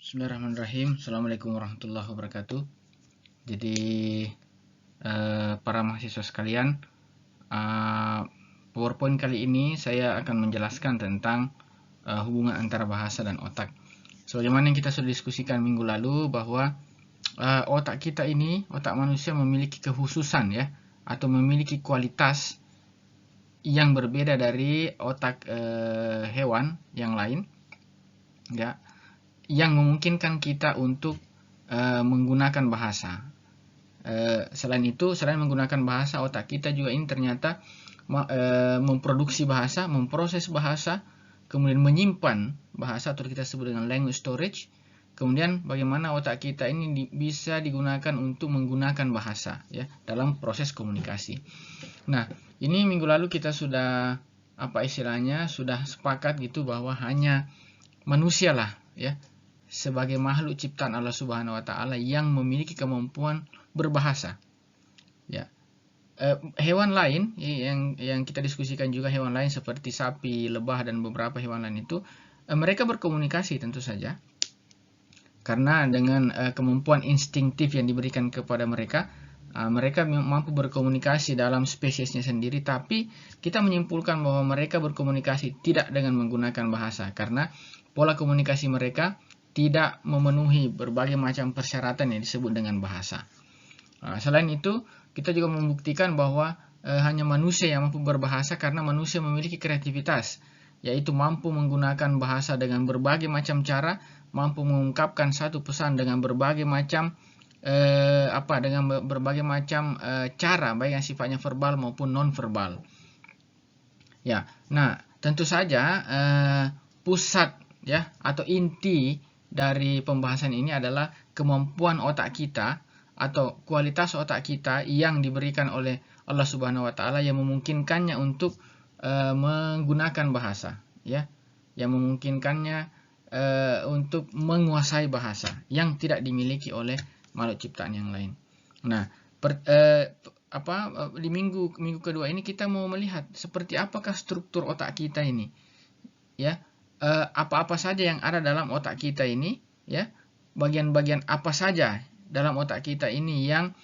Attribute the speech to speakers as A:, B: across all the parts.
A: Bismillahirrahmanirrahim. Assalamualaikum warahmatullahi wabarakatuh. Jadi para mahasiswa sekalian, PowerPoint kali ini saya akan menjelaskan tentang hubungan antara bahasa dan otak. Sebagaimana yang kita sudah diskusikan minggu lalu bahwa otak kita ini, otak manusia memiliki kekhususan ya, atau memiliki kualitas yang berbeda dari otak hewan yang lain, ya, yang memungkinkan kita untuk menggunakan bahasa. Selain itu, selain menggunakan bahasa, otak kita juga ini ternyata memproduksi bahasa, memproses bahasa, kemudian menyimpan bahasa atau kita sebut dengan language storage. Kemudian bagaimana otak kita ini bisa digunakan untuk menggunakan bahasa ya dalam proses komunikasi. Nah, ini minggu lalu kita sudah sudah sepakat gitu bahwa hanya manusia lah ya sebagai makhluk ciptaan Allah Subhanahu wa taala yang memiliki kemampuan berbahasa. Ya. Hewan lain yang kita diskusikan juga, hewan lain seperti sapi, lebah dan beberapa hewan lain itu mereka berkomunikasi tentu saja. Karena dengan kemampuan instingtif yang diberikan kepada mereka, mereka mampu berkomunikasi dalam spesiesnya sendiri, tapi kita menyimpulkan bahwa mereka berkomunikasi tidak dengan menggunakan bahasa karena pola komunikasi mereka tidak memenuhi berbagai macam persyaratan yang disebut dengan bahasa. Selain itu, kita juga membuktikan bahwa hanya manusia yang mampu berbahasa karena manusia memiliki kreativitas, yaitu mampu menggunakan bahasa dengan berbagai macam cara, mampu mengungkapkan satu pesan dengan berbagai macam cara, baik yang sifatnya verbal maupun non-verbal. Ya, nah tentu saja pusat ya atau inti dari pembahasan ini adalah kemampuan otak kita atau kualitas otak kita yang diberikan oleh Allah Subhanahu wa taala yang memungkinkannya untuk menggunakan bahasa ya, yang memungkinkannya untuk menguasai bahasa yang tidak dimiliki oleh makhluk ciptaan yang lain. Nah, di minggu kedua ini kita mau melihat seperti apakah struktur otak kita ini ya. Apa-apa saja yang ada dalam otak kita ini ya, bagian-bagian apa saja dalam otak kita ini yang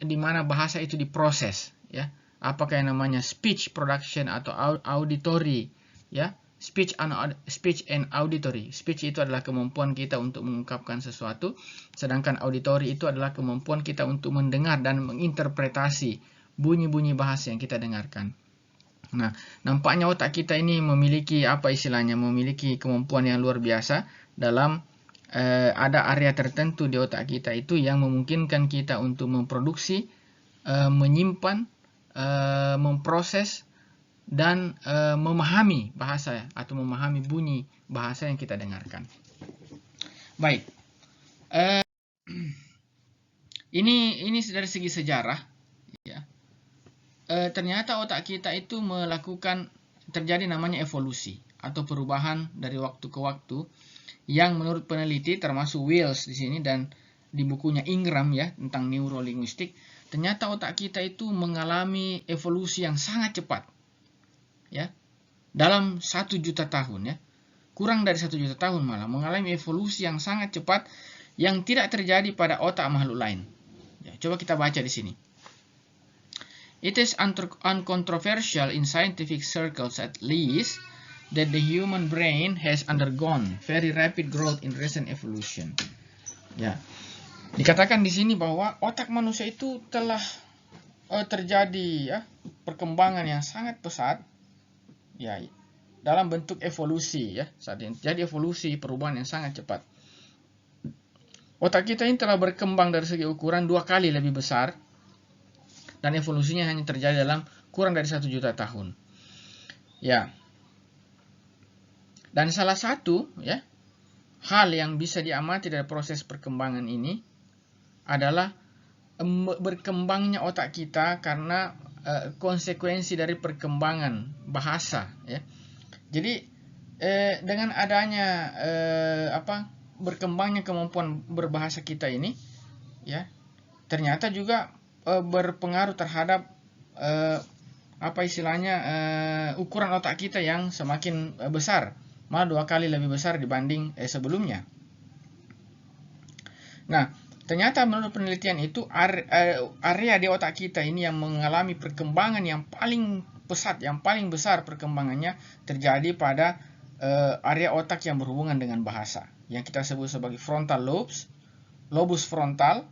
A: di mana bahasa itu diproses ya, apakah yang namanya speech production atau auditory ya, speech and auditory. Speech itu adalah kemampuan kita untuk mengungkapkan sesuatu, sedangkan auditory itu adalah kemampuan kita untuk mendengar dan menginterpretasi bunyi-bunyi bahasa yang kita dengarkan. Nah, nampaknya otak kita ini memiliki memiliki kemampuan yang luar biasa dalam ada area tertentu di otak kita itu yang memungkinkan kita untuk memproduksi, menyimpan, memproses dan memahami bahasa atau memahami bunyi bahasa yang kita dengarkan. Baik, ini dari segi sejarah ya. Ternyata otak kita itu terjadi namanya evolusi atau perubahan dari waktu ke waktu yang menurut peneliti termasuk Wells di sini dan di bukunya Ingram ya tentang neurolinguistik, ternyata otak kita itu mengalami evolusi yang sangat cepat ya dalam 1 juta tahun ya, kurang dari 1 juta tahun malah mengalami evolusi yang sangat cepat yang tidak terjadi pada otak makhluk lain ya. Coba kita baca di sini. It is uncontroversial in scientific circles at least that the human brain has undergone very rapid growth in recent evolution. Ya, dikatakan di sini bahwa otak manusia itu telah terjadi ya perkembangan yang sangat pesat ya dalam bentuk evolusi ya. Saat ini jadi evolusi perubahan yang sangat cepat. Otak kita ini telah berkembang dari segi ukuran 2 kali lebih besar dan evolusinya hanya terjadi dalam kurang dari 1 juta tahun. Ya. Dan salah satu ya hal yang bisa diamati dari proses perkembangan ini adalah berkembangnya otak kita karena konsekuensi dari perkembangan bahasa ya. Jadi dengan adanya berkembangnya kemampuan berbahasa kita ini ya, ternyata juga berpengaruh terhadap ukuran otak kita yang semakin besar, malah 2 kali lebih besar dibanding sebelumnya Nah, ternyata menurut penelitian itu area di otak kita ini yang mengalami perkembangan yang paling pesat, yang paling besar perkembangannya terjadi pada area otak yang berhubungan dengan bahasa, yang kita sebut sebagai frontal lobes, lobus frontal,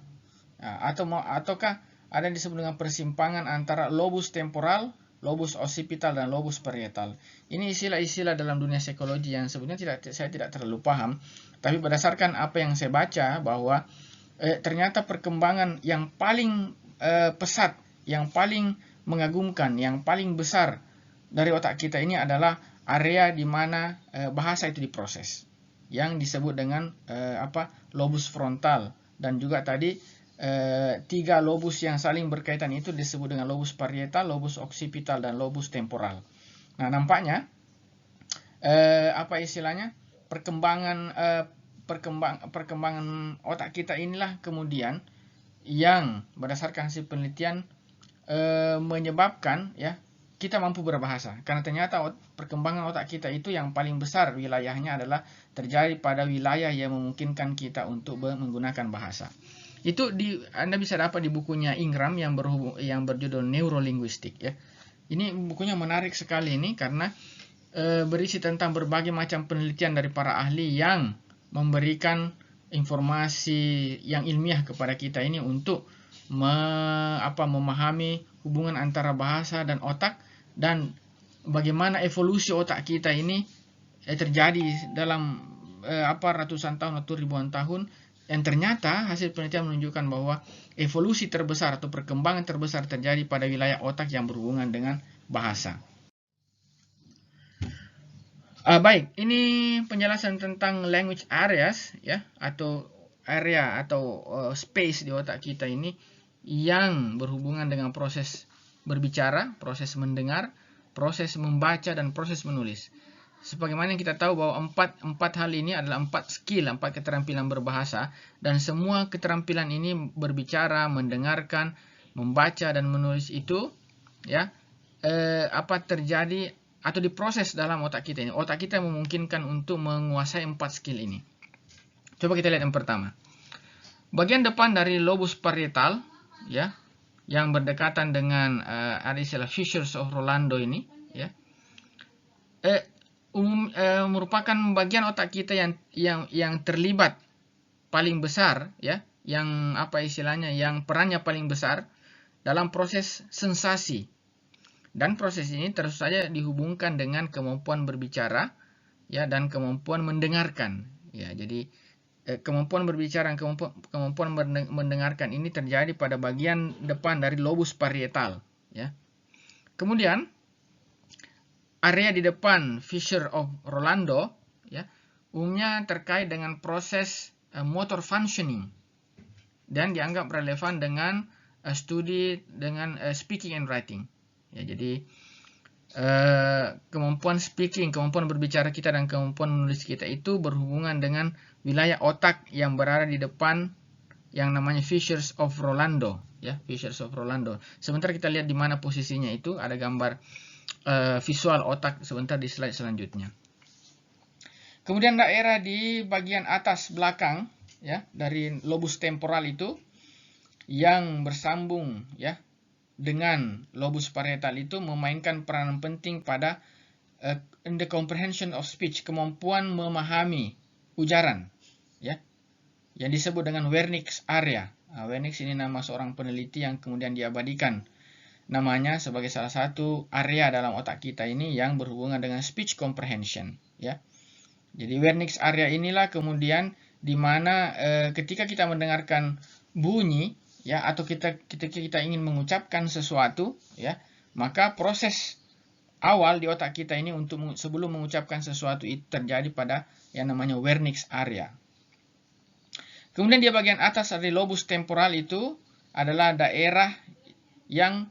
A: ataukah ada yang disebut dengan persimpangan antara lobus temporal, lobus occipital, dan lobus parietal. Ini istilah-istilah dalam dunia psikologi yang sebenarnya saya tidak terlalu paham, tapi berdasarkan apa yang saya baca bahwa ternyata perkembangan yang paling pesat, yang paling mengagumkan, yang paling besar dari otak kita ini adalah area di mana bahasa itu diproses, yang disebut dengan lobus frontal, dan juga tadi tiga lobus yang saling berkaitan itu disebut dengan lobus parietal, lobus occipital, dan lobus temporal. Nah, nampaknya perkembangan otak kita inilah kemudian yang berdasarkan hasil penelitian menyebabkan kita mampu berbahasa, karena ternyata perkembangan otak kita itu yang paling besar wilayahnya adalah terjadi pada wilayah yang memungkinkan kita untuk menggunakan bahasa. Itu Anda bisa dapat di bukunya Ingram yang berjudul Neurolinguistik ya. Ini bukunya menarik sekali ini karena berisi tentang berbagai macam penelitian dari para ahli yang memberikan informasi yang ilmiah kepada kita ini untuk memahami hubungan antara bahasa dan otak, dan bagaimana evolusi otak kita ini terjadi dalam ratusan tahun atau ribuan tahun. Dan ternyata hasil penelitian menunjukkan bahwa evolusi terbesar atau perkembangan terbesar terjadi pada wilayah otak yang berhubungan dengan bahasa. Baik, ini penjelasan tentang language areas ya, atau area atau space di otak kita ini yang berhubungan dengan proses berbicara, proses mendengar, proses membaca, dan proses menulis. Sebagaimana yang kita tahu bahwa empat hal ini adalah 4 skill, 4 keterampilan berbahasa, dan semua keterampilan ini berbicara, mendengarkan, membaca, dan menulis itu ya terjadi atau diproses dalam otak kita ini. Otak kita memungkinkan untuk menguasai 4 skill ini. Coba kita lihat yang pertama. Bagian depan dari lobus parietal ya, yang berdekatan dengan ada istilah fissures of Rolando ini ya. Merupakan bagian otak kita yang terlibat paling besar ya, yang yang perannya paling besar dalam proses sensasi, dan proses ini terus saja dihubungkan dengan kemampuan berbicara ya, dan kemampuan mendengarkan ya. Jadi kemampuan berbicara dan kemampuan mendengarkan ini terjadi pada bagian depan dari lobus parietal ya. Kemudian area di depan fissure of Rolando ya, umumnya terkait dengan proses motor functioning dan dianggap relevan dengan studi dengan speaking and writing ya. Jadi kemampuan speaking, kemampuan berbicara kita, dan kemampuan menulis kita itu berhubungan dengan wilayah otak yang berada di depan yang namanya fissures of Rolando ya, fissures of Rolando. Sebentar kita lihat di mana posisinya, itu ada gambar visual otak sebentar di slide selanjutnya. Kemudian daerah di bagian atas belakang ya dari lobus temporal itu yang bersambung ya dengan lobus parietal itu memainkan peranan penting pada in the comprehension of speech, kemampuan memahami ujaran ya, yang disebut dengan Wernicke's area. Wernicke ini nama seorang peneliti yang kemudian diabadikan namanya sebagai salah satu area dalam otak kita ini yang berhubungan dengan speech comprehension ya. Jadi Wernicke's area inilah kemudian di mana ketika kita mendengarkan bunyi ya, atau kita ingin mengucapkan sesuatu ya, maka proses awal di otak kita ini untuk sebelum mengucapkan sesuatu itu terjadi pada yang namanya Wernicke's area. Kemudian di bagian atas dari lobus temporal itu adalah daerah yang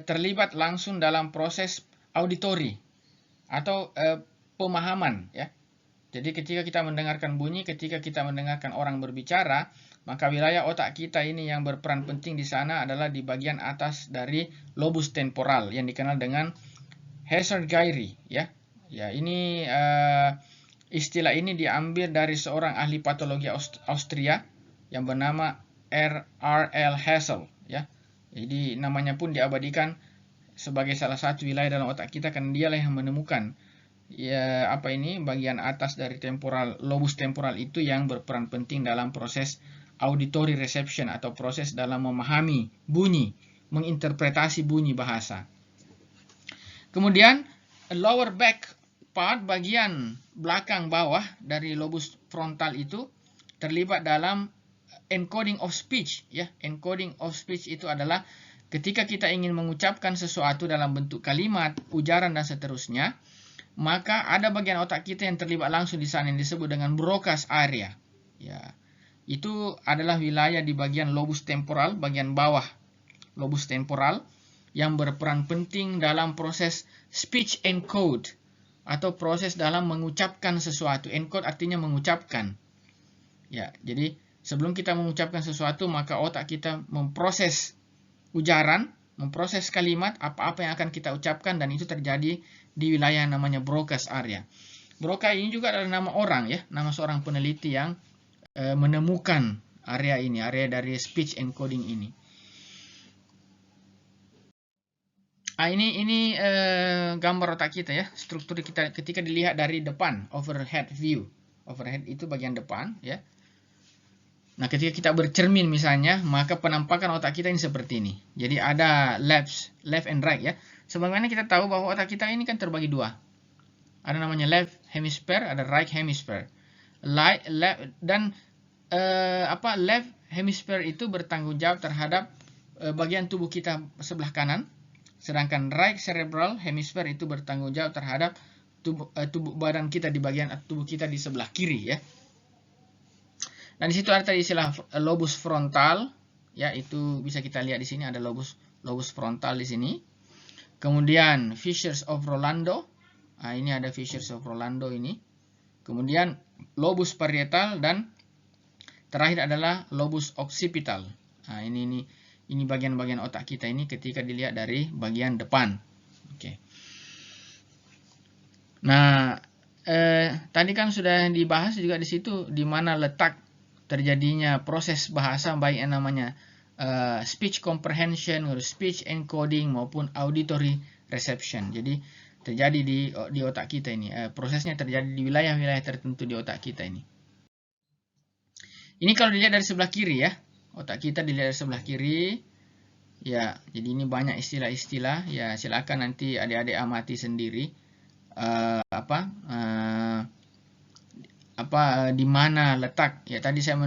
A: terlibat langsung dalam proses auditori atau pemahaman ya. Jadi ketika kita mendengarkan bunyi, ketika kita mendengarkan orang berbicara, maka wilayah otak kita ini yang berperan penting di sana adalah di bagian atas dari lobus temporal yang dikenal dengan Hazard-Gyri ya. Ya, ini istilah ini diambil dari seorang ahli patologi Austria yang bernama R.L. Hassel, ya. Jadi namanya pun diabadikan sebagai salah satu wilayah dalam otak kita karena dialah yang menemukan bagian atas dari lobus temporal itu yang berperan penting dalam proses auditory reception atau proses dalam memahami bunyi, menginterpretasi bunyi bahasa. Kemudian lower back part, bagian belakang bawah dari lobus frontal itu terlibat dalam encoding of speech, ya. Encoding of speech itu adalah ketika kita ingin mengucapkan sesuatu dalam bentuk kalimat, ujaran dan seterusnya, maka ada bagian otak kita yang terlibat langsung di sana yang disebut dengan Broca's area. Ya. Itu adalah wilayah di bagian lobus temporal, bagian bawah lobus temporal yang berperan penting dalam proses speech encode atau proses dalam mengucapkan sesuatu. Encode artinya mengucapkan. Ya, jadi sebelum kita mengucapkan sesuatu, maka otak kita memproses ujaran, memproses kalimat, apa-apa yang akan kita ucapkan, dan itu terjadi di wilayah yang namanya Broca's area. Broca ini juga adalah nama orang, ya, nama seorang peneliti yang menemukan area ini, area dari speech encoding ini. Ini gambar otak kita, ya, struktur kita ketika dilihat dari depan, overhead view. Overhead itu bagian depan, ya. Nah, ketika kita bercermin misalnya, maka penampakan otak kita ini seperti ini. Jadi ada left and right, ya. Sebagaimana kita tahu bahwa otak kita ini kan terbagi dua. Ada namanya left hemisphere, ada right hemisphere. Left hemisphere itu bertanggung jawab terhadap bagian tubuh kita sebelah kanan, sedangkan right cerebral hemisphere itu bertanggung jawab terhadap tubuh badan kita di bagian tubuh kita di sebelah kiri, ya. Dan di situ ada tadi istilah lobus frontal, ya, itu bisa kita lihat di sini ada lobus frontal di sini. Kemudian Fissures of Rolando. Nah, ini ada Fissures of Rolando ini. Kemudian lobus parietal dan terakhir adalah lobus occipital. Nah, ini bagian-bagian otak kita ini ketika dilihat dari bagian depan. Oke. Nah, tadi kan sudah dibahas juga di situ di mana letak terjadinya proses bahasa, baik yang namanya speech comprehension, speech encoding maupun auditory reception. Jadi terjadi di otak kita ini. Prosesnya terjadi di wilayah-wilayah tertentu di otak kita ini. Ini kalau dilihat dari sebelah kiri, ya. Otak kita dilihat dari sebelah kiri. Ya, jadi ini banyak istilah-istilah. Ya, silakan nanti adik-adik amati sendiri. Di mana letak. Ya, tadi saya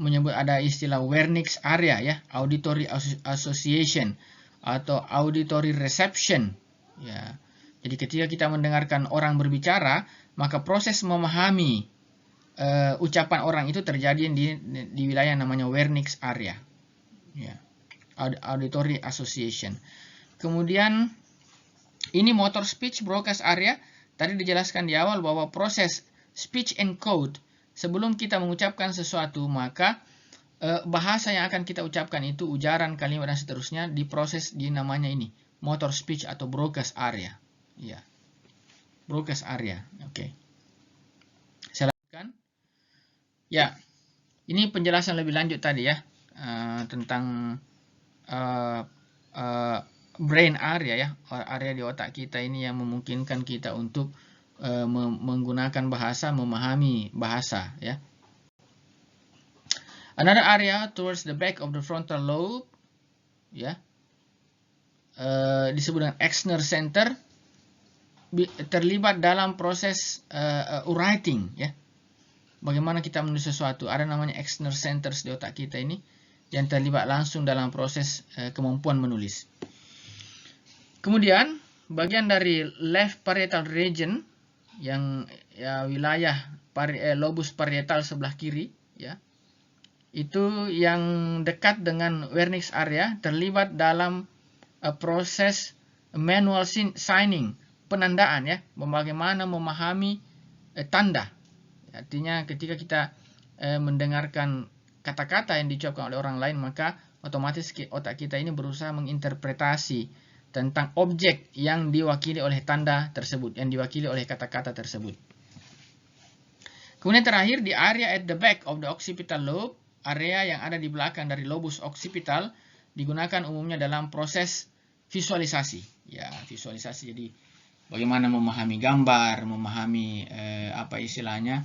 A: menyebut ada istilah Wernicke's area, ya. Auditory association atau auditory reception. Ya. Jadi ketika kita mendengarkan orang berbicara, maka proses memahami ucapan orang itu terjadi di wilayah namanya Wernicke's area, ya, auditory association. Kemudian ini motor speech Broca's area. Tadi dijelaskan di awal bahwa proses speech encode sebelum kita mengucapkan sesuatu, maka bahasa yang akan kita ucapkan itu ujaran, kalimat dan seterusnya diproses di namanya ini motor speech atau Broca's area. Ya, Broca's area. Oke. Saya lanjutkan. Ya, ini penjelasan lebih lanjut tadi, ya, tentang brain area, ya, area di otak kita ini yang memungkinkan kita untuk menggunakan bahasa, memahami bahasa, ya. Another area towards the back of the frontal lobe, ya, disebut dengan Exner Center, terlibat dalam proses writing, ya. Bagaimana kita menulis sesuatu. Ada namanya Exner Centers di otak kita ini yang terlibat langsung dalam proses kemampuan menulis. Kemudian bagian dari left parietal region yang, ya, wilayah lobus parietal sebelah kiri, ya, itu yang dekat dengan Wernicke's area terlibat dalam proses manual signing, penandaan, ya, bagaimana memahami tanda. Artinya ketika kita mendengarkan kata-kata yang diucapkan oleh orang lain, maka otomatis otak kita ini berusaha menginterpretasi tentang objek yang diwakili oleh tanda tersebut, yang diwakili oleh kata-kata tersebut. Kemudian terakhir di area at the back of the occipital lobe, area yang ada di belakang dari lobus occipital digunakan umumnya dalam proses visualisasi. Ya, visualisasi. Jadi bagaimana memahami gambar, memahami apa istilahnya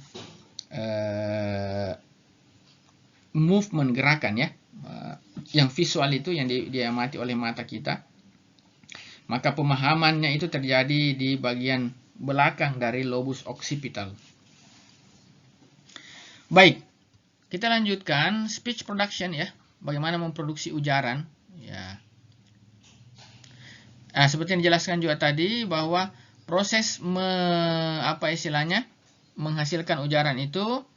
A: movement, gerakan ya, yang visual itu yang diamati oleh mata kita. Maka pemahamannya itu terjadi di bagian belakang dari lobus occipital. Baik, kita lanjutkan speech production ya. Bagaimana memproduksi ujaran ya. Nah, seperti yang dijelaskan juga tadi bahwa proses menghasilkan ujaran itu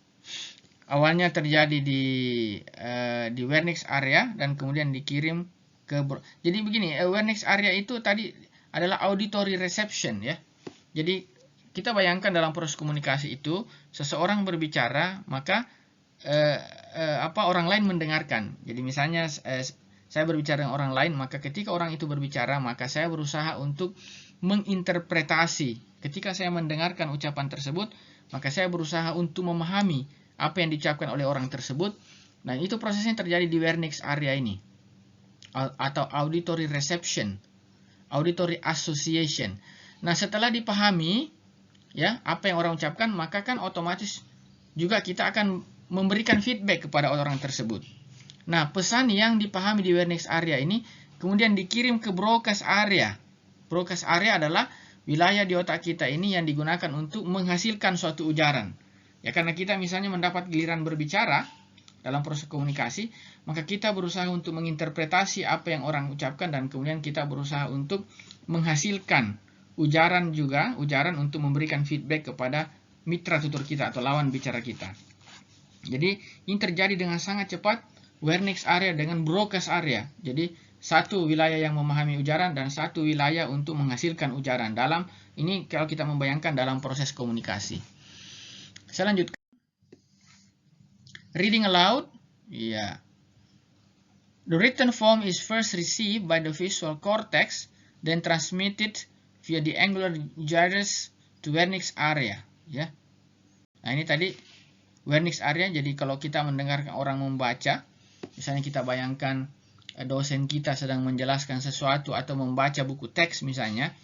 A: awalnya terjadi di Wernicke's area dan kemudian dikirim ke. Jadi begini, Wernicke's area itu tadi adalah auditory reception ya. Jadi kita bayangkan dalam proses komunikasi itu seseorang berbicara, maka orang lain mendengarkan. Jadi misalnya saya berbicara dengan orang lain, maka ketika orang itu berbicara, maka saya berusaha untuk menginterpretasi. Ketika saya mendengarkan ucapan tersebut, maka saya berusaha untuk memahami apa yang diucapkan oleh orang tersebut. Nah, itu prosesnya terjadi di Wernicke's area ini, atau auditory reception, auditory association. Nah, setelah dipahami ya apa yang orang ucapkan, maka kan otomatis juga kita akan memberikan feedback kepada orang tersebut. Nah, pesan yang dipahami di Wernicke's area ini kemudian dikirim ke Broca's area. Broca's area adalah wilayah di otak kita ini yang digunakan untuk menghasilkan suatu ujaran. Ya, karena kita misalnya mendapat giliran berbicara dalam proses komunikasi, maka kita berusaha untuk menginterpretasi apa yang orang ucapkan dan kemudian kita berusaha untuk menghasilkan ujaran untuk memberikan feedback kepada mitra tutur kita atau lawan bicara kita. Jadi ini terjadi dengan sangat cepat Wernicke's area dengan Broca's area. Jadi satu wilayah yang memahami ujaran dan satu wilayah untuk menghasilkan ujaran. Dalam ini kalau kita membayangkan dalam proses komunikasi. Saya lanjutkan. Reading aloud. Ya. The written form is first received by the visual cortex, then transmitted via the angular gyrus to Wernicke's area. Ya. Nah, ini tadi Wernicke's area. Jadi kalau kita mendengarkan orang membaca, misalnya kita bayangkan dosen kita sedang menjelaskan sesuatu atau membaca buku teks misalnya,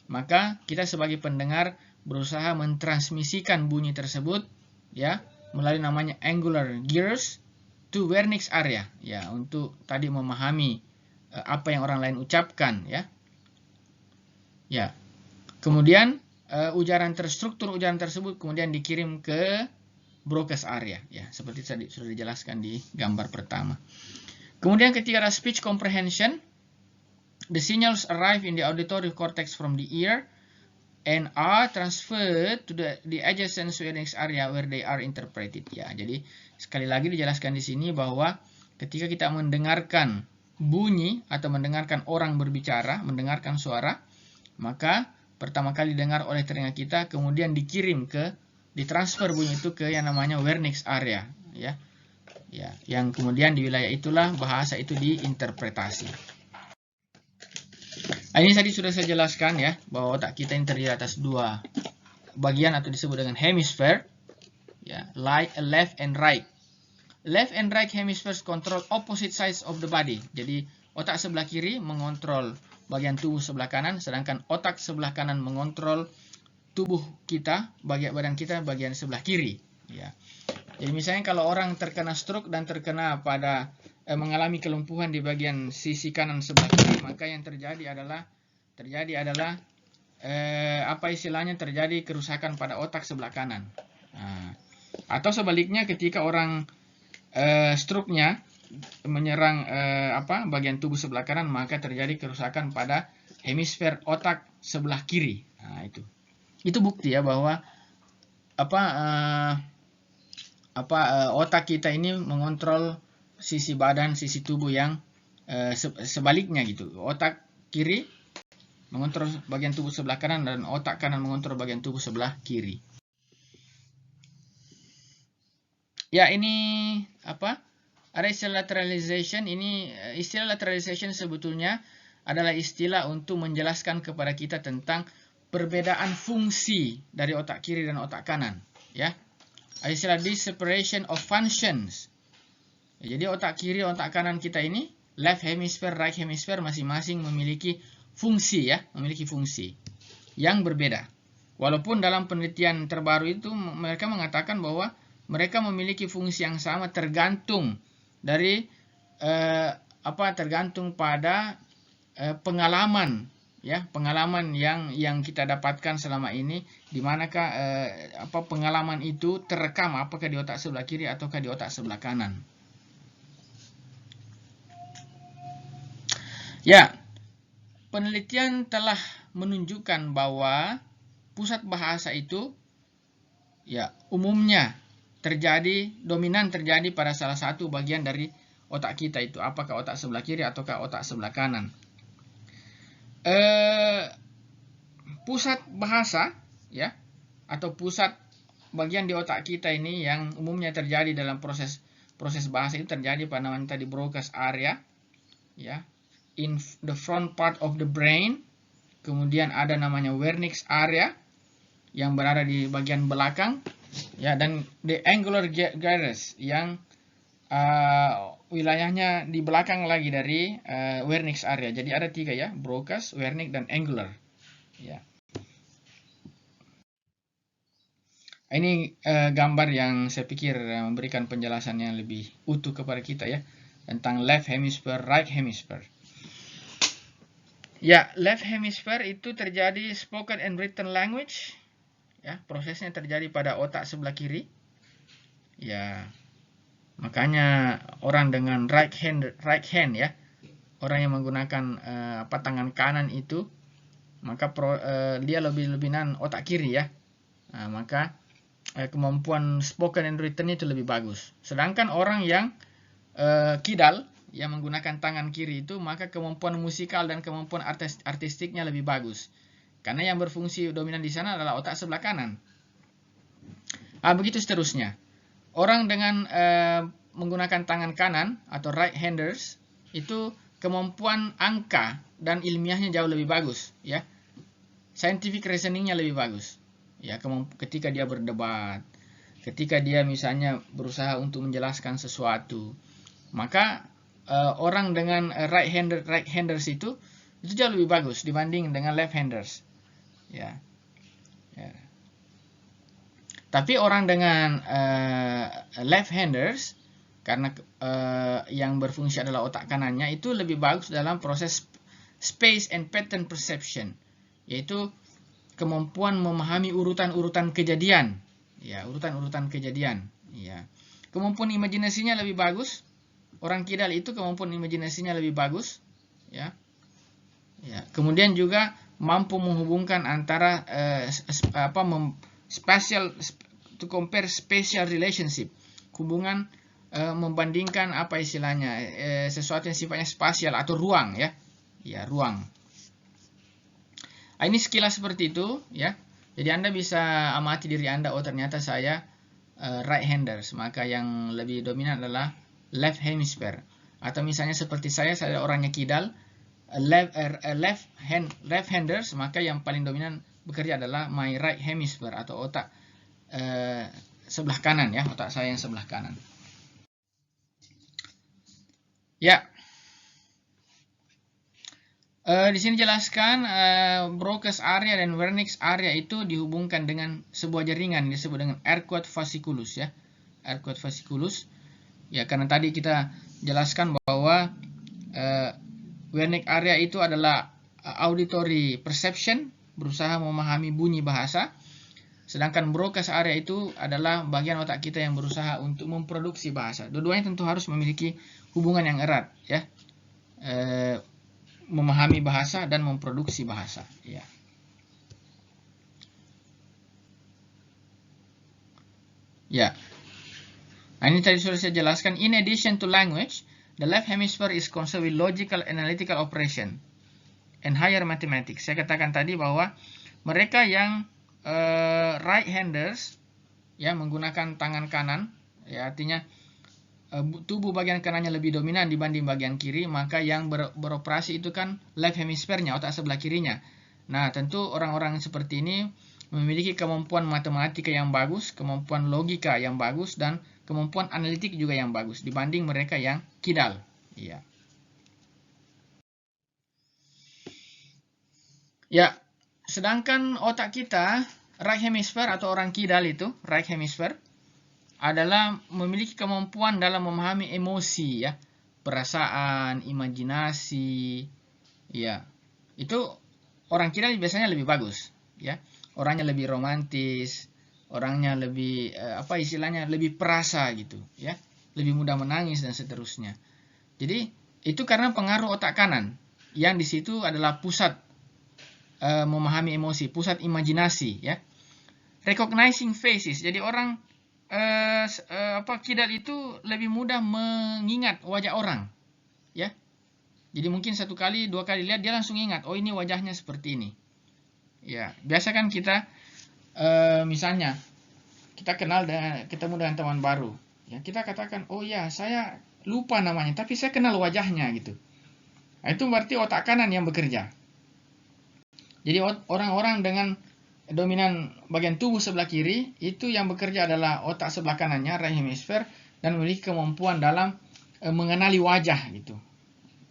A: maka kita sebagai pendengar berusaha mentransmisikan bunyi tersebut ya melalui namanya angular gyrus to Wernicke's area ya, untuk tadi memahami apa yang orang lain ucapkan ya. Ya. Kemudian struktur ujaran tersebut kemudian dikirim ke Broca's area ya, seperti tadi sudah dijelaskan di gambar pertama. Kemudian ketika ada speech comprehension, the signals arrive in the auditory cortex from the ear and are transferred to the adjacent Wernicke's area where they are interpreted. Ya, jadi sekali lagi dijelaskan di sini bahwa ketika kita mendengarkan bunyi atau mendengarkan orang berbicara, mendengarkan suara, maka pertama kali didengar oleh telinga kita, kemudian ditransfer bunyi itu ke yang namanya Wernicke's area, ya. Ya, yang kemudian di wilayah itulah bahasa itu diinterpretasi. Nah, ini tadi sudah saya jelaskan ya, bahwa otak kita ini terdiri atas dua bagian atau disebut dengan hemisphere, ya, left and right. Left and right hemispheres control opposite sides of the body. Jadi otak sebelah kiri mengontrol bagian tubuh sebelah kanan, sedangkan otak sebelah kanan mengontrol tubuh kita, badan kita bagian sebelah kiri. Ya. Jadi misalnya kalau orang terkena stroke dan terkena pada mengalami kelumpuhan di bagian sisi kanan sebelah kiri, maka yang terjadi adalah terjadi kerusakan pada otak sebelah kanan. Nah, atau sebaliknya ketika orang stroke-nya menyerang bagian tubuh sebelah kanan, maka terjadi kerusakan pada hemisfer otak sebelah kiri. Nah, itu bukti ya bahwa otak kita ini mengontrol sisi badan, sisi tubuh yang sebaliknya gitu. Otak kiri mengontrol bagian tubuh sebelah kanan dan otak kanan mengontrol bagian tubuh sebelah kiri. Ya, ini ada istilah lateralization. Ini istilah lateralization sebetulnya adalah istilah untuk menjelaskan kepada kita tentang perbedaan fungsi dari otak kiri dan otak kanan, ya. Istilah this separation of functions Jadi otak kiri, otak kanan kita ini, left hemisphere, right hemisphere masing-masing memiliki fungsi ya, memiliki fungsi yang berbeda. Walaupun dalam penelitian terbaru itu mereka mengatakan bahwa mereka memiliki fungsi yang sama tergantung dari tergantung pada pengalaman ya, pengalaman yang kita dapatkan selama ini, di manakah pengalaman itu terekam, apakah di otak sebelah kiri ataukah di otak sebelah kanan. Ya, penelitian telah menunjukkan bahwa pusat bahasa itu ya umumnya dominan terjadi pada salah satu bagian dari otak kita itu, apakah otak sebelah kiri ataukah otak sebelah kanan. Pusat bahasa ya, atau pusat bagian di otak kita ini yang umumnya terjadi dalam proses bahasa itu terjadi pada namanya tadi Broca's area ya, in the front part of the brain. Kemudian ada namanya Wernicke's area yang berada di bagian belakang ya, dan the angular gyrus yang wilayahnya di belakang lagi dari Wernicke's area. Jadi ada 3 ya, Broca's, Wernicke, dan angular ya. Ini gambar yang saya pikir memberikan penjelasan yang lebih utuh kepada kita ya, tentang left hemisphere, right hemisphere. Ya, left hemisphere itu terjadi spoken and written language ya, prosesnya terjadi pada otak sebelah kiri ya. Makanya orang dengan right hand ya, orang yang menggunakan tangan kanan itu, maka dia lebih otak kiri ya. Nah, maka kemampuan spoken and written itu lebih bagus. Sedangkan orang yang kidal yang menggunakan tangan kiri itu, maka kemampuan musikal dan kemampuan artistiknya lebih bagus. Karena yang berfungsi dominan di sana adalah otak sebelah kanan. Begitu seterusnya. Orang dengan menggunakan tangan kanan atau right handers itu kemampuan angka dan ilmiahnya jauh lebih bagus ya. Scientific reasoningnya lebih bagus. Ya, ketika dia berdebat, ketika dia misalnya berusaha untuk menjelaskan sesuatu, maka orang dengan right handers itu jauh lebih bagus dibanding dengan left handers. Ya. Tapi orang dengan left handers, karena yang berfungsi adalah otak kanannya, itu lebih bagus dalam proses space and pattern perception, yaitu kemampuan memahami urutan-urutan kejadian, ya, urutan-urutan kejadian, ya. Kemampuan imajinasinya lebih bagus. Orang kidal itu kemampuan imajinasinya lebih bagus, ya. Ya. Kemudian juga mampu menghubungkan antara to compare spatial relationship, hubungan membandingkan sesuatu yang sifatnya spasial atau ruang, ya, ya, ruang. Ini sekilas seperti itu ya. Jadi Anda bisa amati diri Anda, oh ternyata saya right handers, maka yang lebih dominan adalah left hemisphere. Atau misalnya seperti saya orangnya kidal, left handers, maka yang paling dominan bekerja adalah my right hemisphere atau otak sebelah kanan ya, otak saya yang sebelah kanan. Ya. Di sini jelaskan Broca's area dan Wernicke's area itu dihubungkan dengan sebuah jaringan yang disebut dengan Arcuate fasciculus ya. Arcuate fasciculus. Ya, karena tadi kita jelaskan bahwa Wernicke area itu adalah auditory perception, berusaha memahami bunyi bahasa. Sedangkan Broca's area itu adalah bagian otak kita yang berusaha untuk memproduksi bahasa. Dua-duanya tentu harus memiliki hubungan yang erat ya. Memahami bahasa dan memproduksi bahasa ya. Ya. Nah, ini tadi sudah saya jelaskan. In addition to language, the left hemisphere is concerned with logical analytical operation and higher mathematics. Saya katakan tadi bahwa mereka yang right handers ya, menggunakan tangan kanan ya, artinya tubuh bagian kanannya lebih dominan dibanding bagian kiri, maka yang beroperasi itu kan left hemisphere-nya, otak sebelah kirinya. Nah, tentu orang-orang seperti ini memiliki kemampuan matematika yang bagus, kemampuan logika yang bagus, dan kemampuan analitik juga yang bagus dibanding mereka yang kidal. Ya. Ya, sedangkan otak kita, right hemisphere atau orang kidal itu, right hemisphere, adalah memiliki kemampuan dalam memahami emosi, ya, perasaan, imajinasi, ya. Itu orang kidal biasanya lebih bagus, ya. Orangnya lebih romantis, orangnya lebih apa istilahnya, lebih perasa gitu, ya. Lebih mudah menangis dan seterusnya. Jadi itu karena pengaruh otak kanan yang di situ adalah pusat memahami emosi, pusat imajinasi, ya. Recognizing faces. Jadi orang kidal itu lebih mudah mengingat wajah orang, ya. Jadi mungkin 1 kali, 2 kali lihat dia langsung ingat, oh ini wajahnya seperti ini. Ya, biasa kan kita misalnya kita ketemu dengan teman baru, ya, kita katakan, oh ya saya lupa namanya, tapi saya kenal wajahnya gitu. Nah, itu berarti otak kanan yang bekerja. Jadi orang-orang dengan dominan bagian tubuh sebelah kiri itu yang bekerja adalah otak sebelah kanannya, right hemisphere, dan memiliki kemampuan dalam mengenali wajah gitu.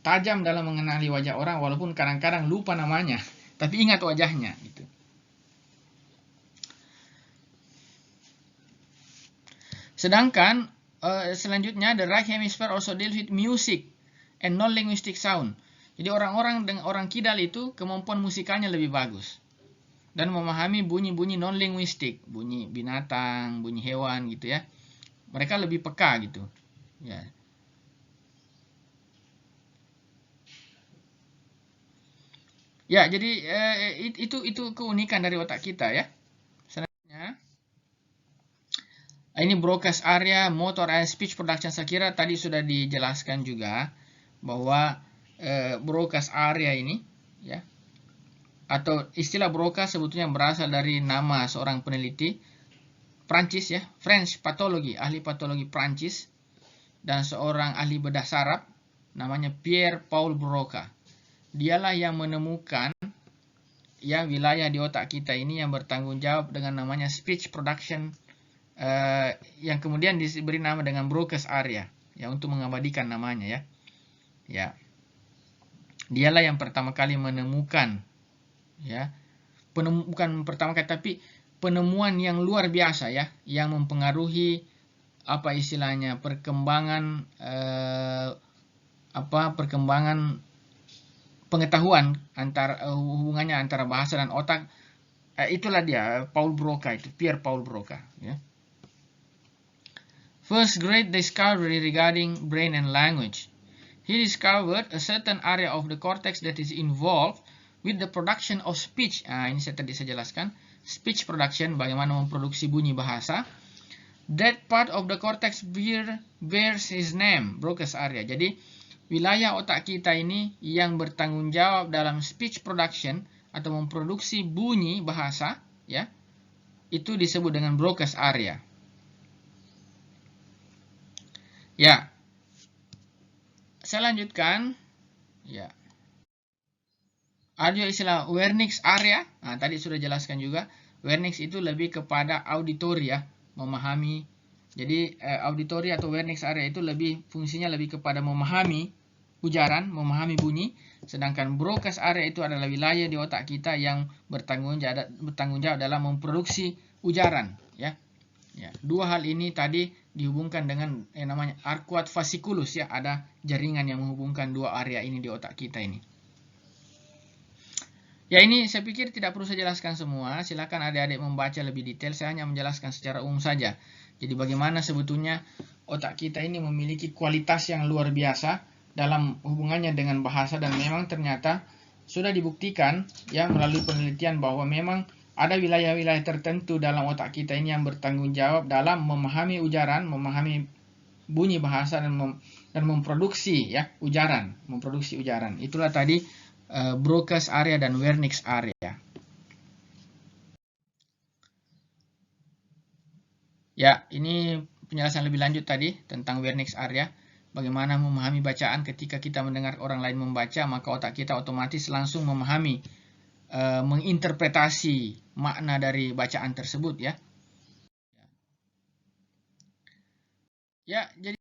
A: Tajam dalam mengenali wajah orang walaupun kadang-kadang lupa namanya, tapi ingat wajahnya gitu. Sedangkan selanjutnya the right hemisphere also deals with music and non-linguistic sound. Jadi orang-orang dengan orang kidal itu kemampuan musikalnya lebih bagus dan memahami bunyi-bunyi non-linguistik, bunyi binatang, bunyi hewan gitu ya. Mereka lebih peka gitu. Ya. Ya, jadi itu keunikan dari otak kita ya. Selanjutnya ini broadcast area, motor and speech production. Saya kira tadi sudah dijelaskan juga bahwa broadcast area ini ya, atau istilah broadcast sebetulnya berasal dari nama seorang peneliti Prancis ya, French pathology, ahli patologi Prancis, dan seorang ahli bedah saraf namanya Pierre Paul Broca. Dialah yang menemukan ya wilayah di otak kita ini yang bertanggung jawab dengan namanya speech production, yang kemudian diberi nama dengan broadcast area ya, untuk mengabadikan namanya ya. Ya. Dialah yang pertama kali menemukan ya, bukan pertama kali tapi penemuan yang luar biasa ya, yang mempengaruhi apa istilahnya perkembangan perkembangan pengetahuan hubungannya antara bahasa dan otak. Itulah dia Paul Broca, itu Pierre Paul Broca ya. First great discovery regarding brain and language. He discovered a certain area of the cortex that is involved with the production of speech. Ini tadi saya jelaskan. Speech production, bagaimana memproduksi bunyi bahasa. That part of the cortex bears his name, Broca's area. Jadi, wilayah otak kita ini yang bertanggung jawab dalam speech production atau memproduksi bunyi bahasa, ya, itu disebut dengan Broca's area. Ya. Saya lanjutkan. Ya. Ada istilah Wernicke's area. Nah, tadi sudah jelaskan juga. Wernicke itu lebih kepada auditory ya, memahami. Jadi auditory atau Wernicke's area itu fungsinya lebih kepada memahami ujaran, memahami bunyi. Sedangkan Broca's area itu adalah wilayah di otak kita yang bertanggung jawab dalam memproduksi ujaran ya. Ya, dua hal ini tadi dihubungkan dengan yang namanya arcuate fasciculus ya, ada jaringan yang menghubungkan dua area ini di otak kita ini. Ya, ini saya pikir tidak perlu saya jelaskan semua, silakan adik-adik membaca lebih detail, saya hanya menjelaskan secara umum saja. Jadi bagaimana sebetulnya otak kita ini memiliki kualitas yang luar biasa dalam hubungannya dengan bahasa, dan memang ternyata sudah dibuktikan ya melalui penelitian bahwa memang ada wilayah-wilayah tertentu dalam otak kita ini yang bertanggung jawab dalam memahami ujaran, memahami bunyi bahasa, dan memproduksi ya ujaran, Itulah tadi Broca's area dan Wernicke's area. Ya, ini penjelasan lebih lanjut tadi tentang Wernicke's area. Bagaimana memahami bacaan ketika kita mendengar orang lain membaca, maka otak kita otomatis langsung memahami, menginterpretasi makna dari bacaan tersebut ya. Ya, jadi